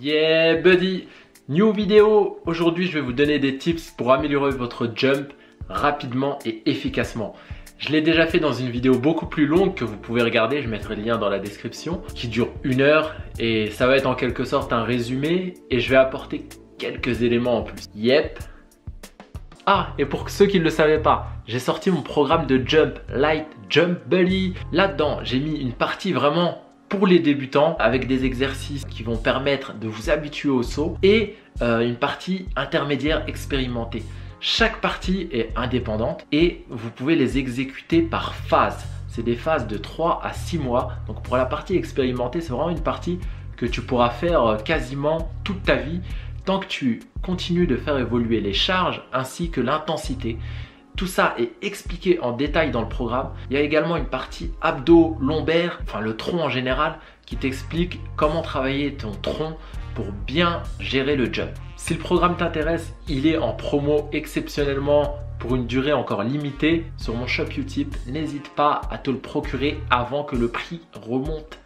Yeah buddy, new vidéo. Aujourd'hui je vais vous donner des tips pour améliorer votre jump rapidement et efficacement. Je l'ai déjà fait dans une vidéo beaucoup plus longue que vous pouvez regarder, je mettrai le lien dans la description, qui dure 1 heure et ça va être en quelque sorte un résumé et je vais apporter quelques éléments en plus. Yep. Ah, et pour ceux qui ne le savaient pas, j'ai sorti mon programme de jump, Light Jump Buddy. Là-dedans, j'ai mis une partie vraiment pour les débutants avec des exercices qui vont permettre de vous habituer au saut et une partie intermédiaire expérimentée. Chaque partie est indépendante et vous pouvez les exécuter par phase. C'est des phases de 3 à 6 mois. Donc pour la partie expérimentée, c'est vraiment une partie que tu pourras faire quasiment toute ta vie tant que tu continues de faire évoluer les charges ainsi que l'intensité. Tout ça est expliqué en détail dans le programme. Il y a également une partie abdos, lombaires, enfin le tronc en général, qui t'explique comment travailler ton tronc pour bien gérer le jump. Si le programme t'intéresse, il est en promo exceptionnellement pour une durée encore limitée sur mon shop Utip. N'hésite pas à te le procurer avant que le prix remonte.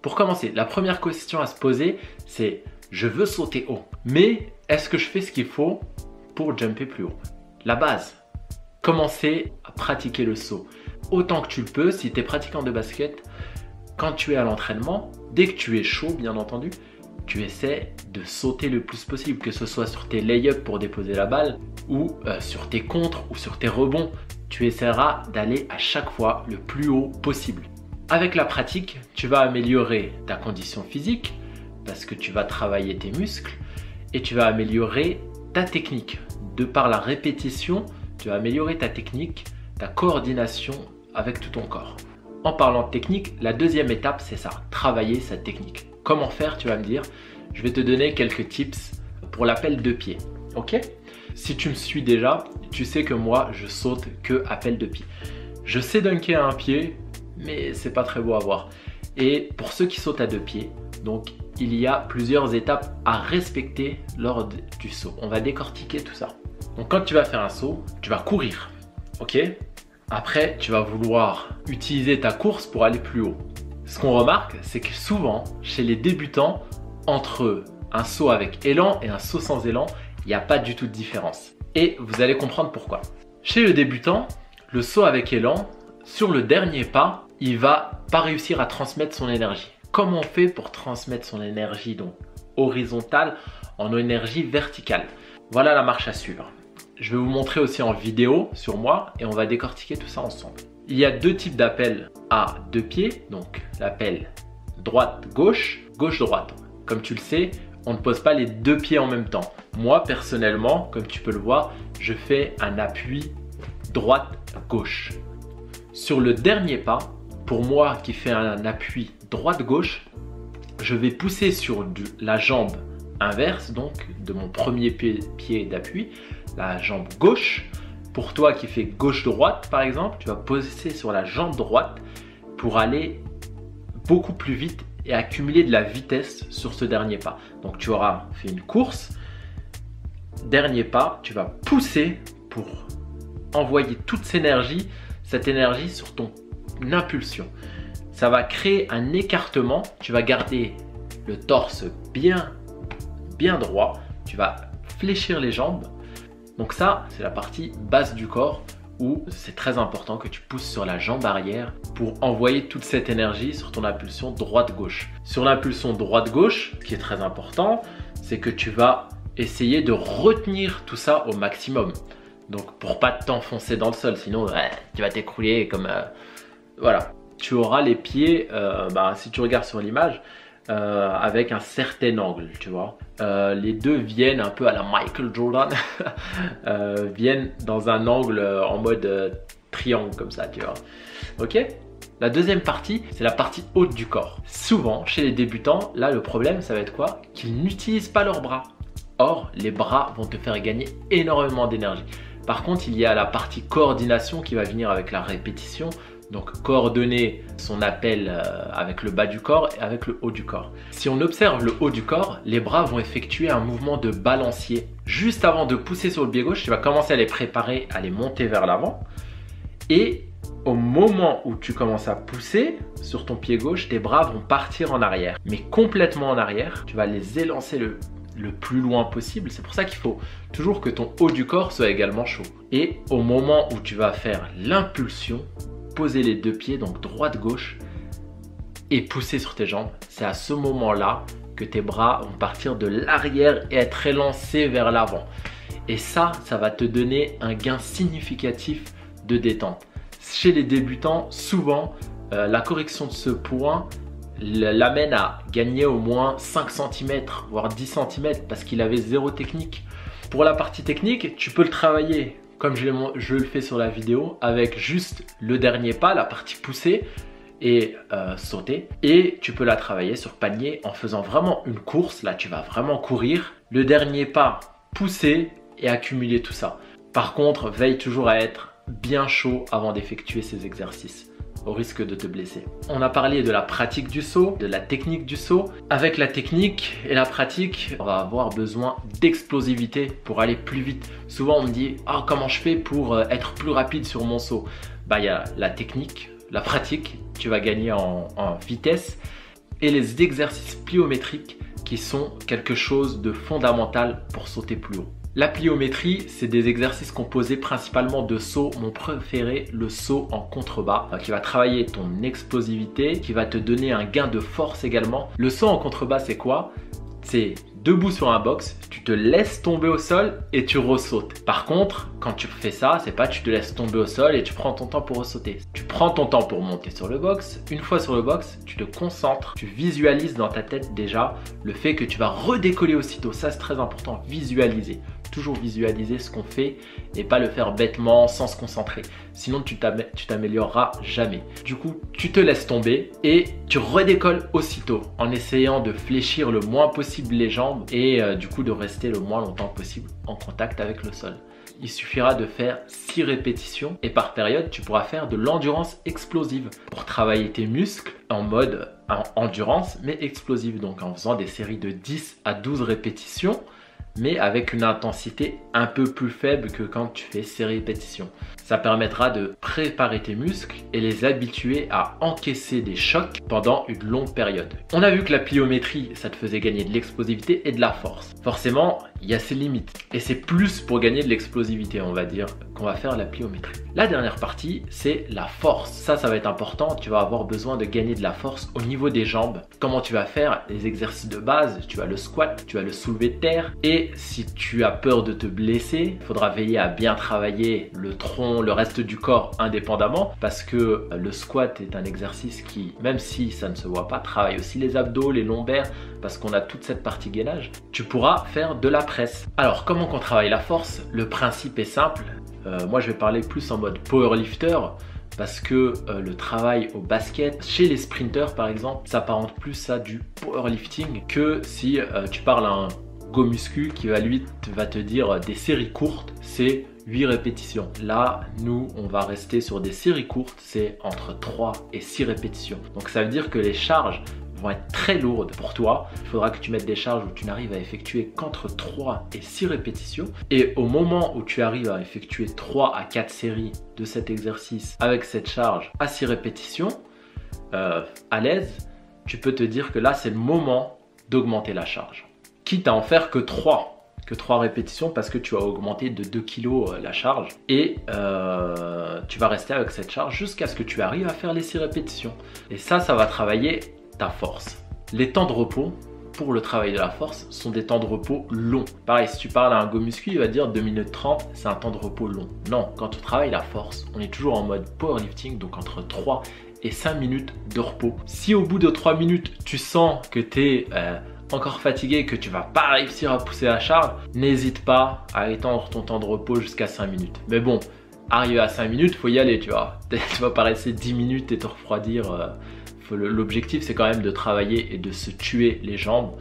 Pour commencer, la première question à se poser, c'est je veux sauter haut, mais est-ce que je fais ce qu'il faut pour jumper plus haut? La base, commencer à pratiquer le saut. Autant que tu le peux, si tu es pratiquant de basket, quand tu es à l'entraînement, dès que tu es chaud bien entendu, tu essaies de sauter le plus possible, que ce soit sur tes lay-ups pour déposer la balle ou sur tes contres ou sur tes rebonds. Tu essaieras d'aller à chaque fois le plus haut possible. Avec la pratique, tu vas améliorer ta condition physique parce que tu vas travailler tes muscles et tu vas améliorer ta technique. De par la répétition, tu vas améliorer ta technique, ta coordination avec tout ton corps. En parlant de technique, la deuxième étape, c'est ça, travailler sa technique. Comment faire, tu vas me dire? Je vais te donner quelques tips pour l'appel de pied. Ok? Si tu me suis déjà, tu sais que moi, je saute que appel de pied. Je sais dunker à un pied, mais c'est pas très beau à voir. Et pour ceux qui sautent à 2 pieds, donc il y a plusieurs étapes à respecter lors du saut. On va décortiquer tout ça. Donc quand tu vas faire un saut, tu vas courir, ok? Après, tu vas vouloir utiliser ta course pour aller plus haut. Ce qu'on remarque, c'est que souvent, chez les débutants, entre un saut avec élan et un saut sans élan, il n'y a pas du tout de différence. Et vous allez comprendre pourquoi. Chez le débutant, le saut avec élan, sur le dernier pas, il va pas réussir à transmettre son énergie. Comment on fait pour transmettre son énergie donc horizontale en énergie verticale? Voilà la marche à suivre. Je vais vous montrer aussi en vidéo sur moi et on va décortiquer tout ça ensemble. Il y a 2 types d'appels à 2 pieds, donc l'appel droite-gauche, gauche-droite. Comme tu le sais, on ne pose pas les 2 pieds en même temps. Moi personnellement, comme tu peux le voir, je fais un appui droite-gauche. Sur le dernier pas, pour moi qui fais un appui droite-gauche, je vais pousser sur la jambe inverse, donc de mon premier pied d'appui, la jambe gauche. Pour toi qui fais gauche-droite par exemple, tu vas poser sur la jambe droite pour aller beaucoup plus vite et accumuler de la vitesse sur ce dernier pas. Donc tu auras fait une course, dernier pas, tu vas pousser pour envoyer toute cette énergie sur ton impulsion. Ça va créer un écartement, tu vas garder le torse bien droit, tu vas fléchir les jambes. Donc ça, c'est la partie basse du corps où c'est très important que tu pousses sur la jambe arrière pour envoyer toute cette énergie sur ton impulsion droite-gauche. Sur l'impulsion droite-gauche, ce qui est très important, c'est que tu vas essayer de retenir tout ça au maximum. Donc pour pas t'enfoncer dans le sol, sinon tu vas t'écrouler comme... voilà. Tu auras les pieds, si tu regardes sur l'image, avec un certain angle, tu vois. Les deux viennent un peu à la Michael Jordan, viennent dans un angle en mode triangle comme ça, tu vois. Ok? La deuxième partie, c'est la partie haute du corps. Souvent, chez les débutants, là le problème, ça va être quoi? Qu'ils n'utilisent pas leurs bras. Or, les bras vont te faire gagner énormément d'énergie. Par contre, il y a la partie coordination qui va venir avec la répétition. Donc coordonner son appel avec le bas du corps et avec le haut du corps. Si on observe le haut du corps, les bras vont effectuer un mouvement de balancier. Juste avant de pousser sur le pied gauche, tu vas commencer à les préparer, à les monter vers l'avant. Et Au moment où tu commences à pousser sur ton pied gauche, tes bras vont partir en arrière, mais complètement en arrière. Tu vas les élancer le plus loin possible. C'est pour ça qu'il faut toujours que ton haut du corps soit également chaud. Et au moment où tu vas faire l'impulsion, poser les deux pieds, donc droite-gauche, et pousser sur tes jambes, c'est à ce moment-là que tes bras vont partir de l'arrière et être élancés vers l'avant. Et ça va te donner un gain significatif de détente. Chez les débutants, souvent, la correction de ce point l'amène à gagner au moins 5 cm, voire 10 cm, parce qu'il avait zéro technique. Pour la partie technique, tu peux le travailler comme je le fais sur la vidéo, avec juste le dernier pas, la partie poussée, et sauter. Et tu peux la travailler sur panier en faisant vraiment une course. Là, tu vas vraiment courir. Le dernier pas, pousser et accumuler tout ça. Par contre, veille toujours à être bien chaud avant d'effectuer ces exercices, au risque de te blesser. On a parlé de la pratique du saut, de la technique du saut. Avec la technique et la pratique, on va avoir besoin d'explosivité pour aller plus vite. Souvent, on me dit « Ah, comment je fais pour être plus rapide sur mon saut ?» Bah, il y a la technique, la pratique, tu vas gagner en vitesse, et les exercices pliométriques qui sont quelque chose de fondamental pour sauter plus haut. La pliométrie, c'est des exercices composés principalement de sauts. Mon préféré, le saut en contrebas, qui va travailler ton explosivité, qui va te donner un gain de force également. Le saut en contrebas, c'est quoi? C'est debout sur un box, tu te laisses tomber au sol et tu ressautes. Par contre, quand tu fais ça, c'est pas tu te laisses tomber au sol et tu prends ton temps pour ressauter. Tu prends ton temps pour monter sur le box. Une fois sur le box, tu te concentres, tu visualises dans ta tête déjà le fait que tu vas redécoller aussitôt. Ça, c'est très important, visualiser. Toujours visualiser ce qu'on fait et pas le faire bêtement sans se concentrer. Sinon, tu t'amélioreras jamais. Du coup, tu te laisses tomber et tu redécolles aussitôt en essayant de fléchir le moins possible les jambes et du coup de rester le moins longtemps possible en contact avec le sol. Il suffira de faire 6 répétitions et par période, tu pourras faire de l'endurance explosive pour travailler tes muscles en mode endurance mais explosive. Donc en faisant des séries de 10 à 12 répétitions, mais avec une intensité un peu plus faible que quand tu fais ces répétitions. Ça permettra de préparer tes muscles et les habituer à encaisser des chocs pendant une longue période. On a vu que la pliométrie, ça te faisait gagner de l'explosivité et de la force. Forcément, il y a ses limites. Et c'est plus pour gagner de l'explosivité, on va dire, qu'on va faire la pliométrie. La dernière partie, c'est la force. Ça va être important. Tu vas avoir besoin de gagner de la force au niveau des jambes. Comment tu vas faire les exercices de base? Tu as le squat, tu as le soulevé de terre. Et si tu as peur de te blesser, il faudra veiller à bien travailler le tronc, le reste du corps indépendamment, parce que le squat est un exercice qui, même si ça ne se voit pas, travaille aussi les abdos, les lombaires, parce qu'on a toute cette partie gainage. Tu pourras faire de la presse. Alors, comment qu'on travaille la force? Le principe est simple. Moi, je vais parler plus en mode powerlifter, parce que le travail au basket, chez les sprinters par exemple, s'apparente plus à du powerlifting que si tu parles à un go muscu qui va te dire des séries courtes, c'est 8 répétitions. Là, nous, on va rester sur des séries courtes, c'est entre 3 et 6 répétitions. Donc ça veut dire que les charges vont être très lourdes pour toi. Il faudra que tu mettes des charges où tu n'arrives à effectuer qu'entre 3 et 6 répétitions. Et au moment où tu arrives à effectuer 3 à 4 séries de cet exercice avec cette charge à 6 répétitions, à l'aise, tu peux te dire que là, c'est le moment d'augmenter la charge. Quitte à en faire que 3 répétitions parce que tu as augmenté de 2 kg la charge et tu vas rester avec cette charge jusqu'à ce que tu arrives à faire les 6 répétitions. Et ça va travailler ta force. Les temps de repos pour le travail de la force sont des temps de repos longs. Pareil, si tu parles à un go muscu, il va dire 2 minutes 30, c'est un temps de repos long. Non, quand on travaille la force, on est toujours en mode powerlifting, donc entre 3 et 5 minutes de repos. Si au bout de 3 minutes, tu sens que tu es encore fatigué, que tu vas pas réussir à pousser la charge, n'hésite pas à étendre ton temps de repos jusqu'à 5 minutes. Mais bon, arrivé à 5 minutes, faut y aller, tu vois. Tu vas pas rester 10 minutes et te refroidir. L'objectif, c'est quand même de travailler et de se tuer les jambes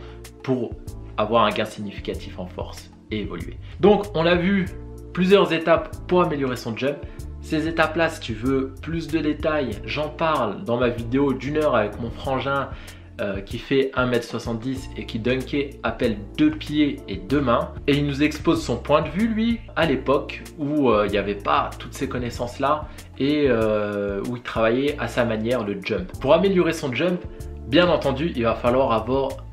pour avoir un gain significatif en force et évoluer. Donc, on a vu plusieurs étapes pour améliorer son jump. Ces étapes-là, si tu veux plus de détails, j'en parle dans ma vidéo d'1 heure avec mon frangin qui fait 1m70 et qui dunkait appel 2 pieds et 2 mains. Et il nous expose son point de vue, lui, à l'époque où il n'y avait pas toutes ces connaissances-là et où il travaillait à sa manière le jump. Pour améliorer son jump, bien entendu, il va falloir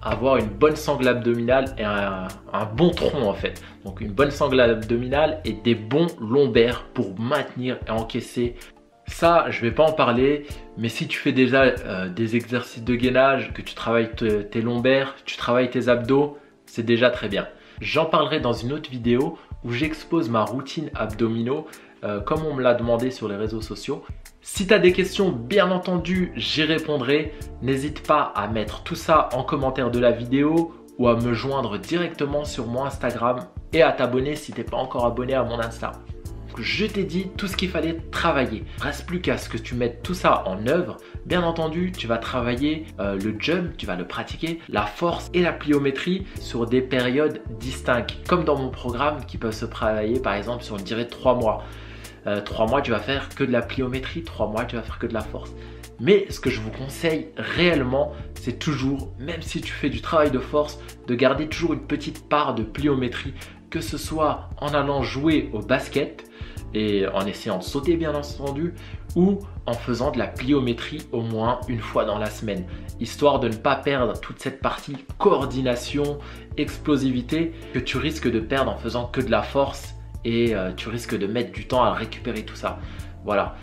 avoir une bonne sangle abdominale et un bon tronc en fait. Donc une bonne sangle abdominale et des bons lombaires pour maintenir et encaisser. Ça, je ne vais pas en parler, mais si tu fais déjà des exercices de gainage, que tu travailles tes lombaires, tu travailles tes abdos, c'est déjà très bien. J'en parlerai dans une autre vidéo où j'expose ma routine abdominaux comme on me l'a demandé sur les réseaux sociaux. Si tu as des questions, bien entendu, j'y répondrai. N'hésite pas à mettre tout ça en commentaire de la vidéo ou à me joindre directement sur mon Instagram et à t'abonner si tu n'es pas encore abonné à mon Insta. Je t'ai dit tout ce qu'il fallait travailler. Il ne reste plus qu'à ce que tu mettes tout ça en œuvre. Bien entendu, tu vas travailler le jump, tu vas le pratiquer, la force et la pliométrie sur des périodes distinctes. Comme dans mon programme qui peuvent se travailler par exemple sur une durée de 3 mois. 3 mois, tu vas faire que de la pliométrie, 3 mois, tu vas faire que de la force. Mais ce que je vous conseille réellement, c'est toujours, même si tu fais du travail de force, de garder toujours une petite part de pliométrie, que ce soit en allant jouer au basket et en essayant de sauter bien entendu, ou en faisant de la pliométrie au moins une fois dans la semaine, histoire de ne pas perdre toute cette partie coordination, explosivité que tu risques de perdre en faisant que de la force et tu risques de mettre du temps à récupérer tout ça. Voilà.